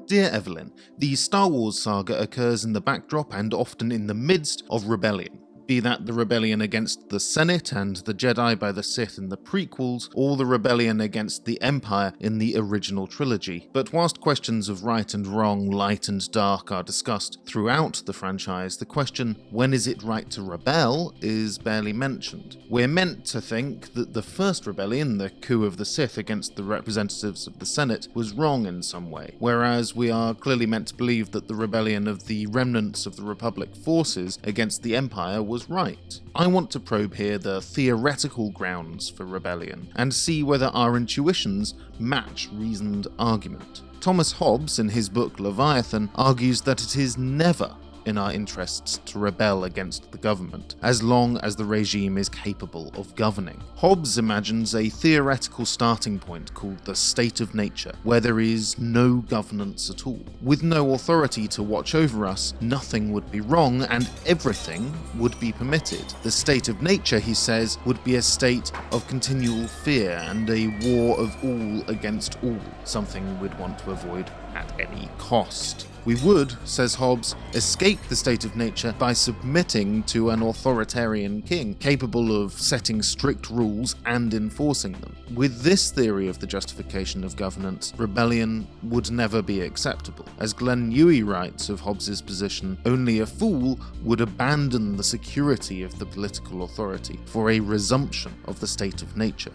Dear Evelyn, the Star Wars saga occurs in the backdrop and often in the midst of rebellion. Be that the rebellion against the Senate and the Jedi by the Sith in the prequels, or the rebellion against the Empire in the original trilogy. But whilst questions of right and wrong, light and dark are discussed throughout the franchise, the question, when is it right to rebel, is barely mentioned. We're meant to think that the first rebellion, the coup of the Sith against the representatives of the Senate, was wrong in some way, whereas we are clearly meant to believe that the rebellion of the remnants of the Republic forces against the Empire was right. I want to probe here the theoretical grounds for rebellion and see whether our intuitions match reasoned argument. Thomas Hobbes, in his book Leviathan, argues that it is never in our interests to rebel against the government, as long as the regime is capable of governing. Hobbes imagines a theoretical starting point called the state of nature, where there is no governance at all. With no authority to watch over us, nothing would be wrong and everything would be permitted. The state of nature, he says, would be a state of continual fear and a war of all against all, something we'd want to avoid at any cost. We would, says Hobbes, escape the state of nature by submitting to an authoritarian king, capable of setting strict rules and enforcing them. With this theory of the justification of governance, rebellion would never be acceptable. As Glenn Huey writes of Hobbes's position, only a fool would abandon the security of the political authority for a resumption of the state of nature.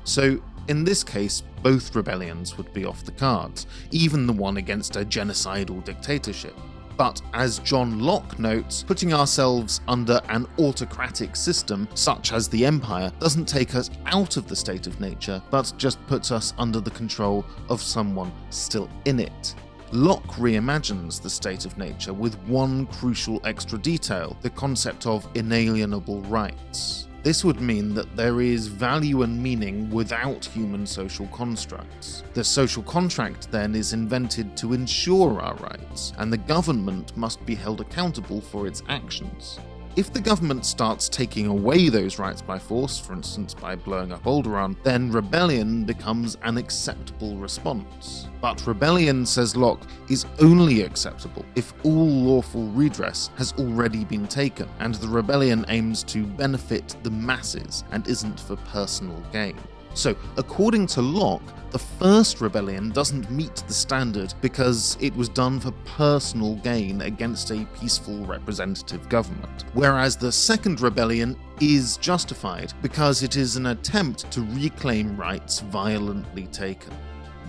So, in this case, both rebellions would be off the cards, even the one against a genocidal dictatorship. But as John Locke notes, putting ourselves under an autocratic system, such as the Empire, doesn't take us out of the state of nature, but just puts us under the control of someone still in it. Locke reimagines the state of nature with one crucial extra detail, the concept of inalienable rights. This would mean that there is value and meaning without human social constructs. The social contract then is invented to ensure our rights, and the government must be held accountable for its actions. If the government starts taking away those rights by force, for instance by blowing up Alderaan, then rebellion becomes an acceptable response. But rebellion, says Locke, is only acceptable if all lawful redress has already been taken, and the rebellion aims to benefit the masses and isn't for personal gain. So, according to Locke, the first rebellion doesn't meet the standard because it was done for personal gain against a peaceful representative government, whereas the second rebellion is justified because it is an attempt to reclaim rights violently taken.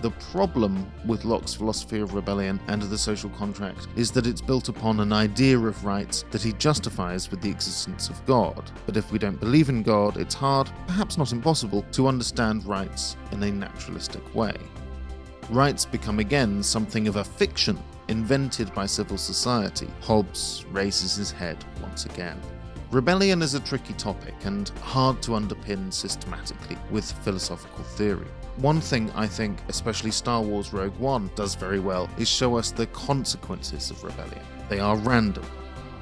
The problem with Locke's philosophy of rebellion and the social contract is that it's built upon an idea of rights that he justifies with the existence of God. But if we don't believe in God, it's hard, perhaps not impossible, to understand rights in a naturalistic way. Rights become again something of a fiction invented by civil society. Hobbes raises his head once again. Rebellion is a tricky topic and hard to underpin systematically with philosophical theory. One thing I think especially Star Wars Rogue One does very well is show us the consequences of rebellion. They are random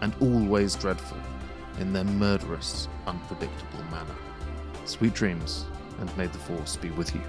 and always dreadful in their murderous, unpredictable manner. Sweet dreams, and may the Force be with you.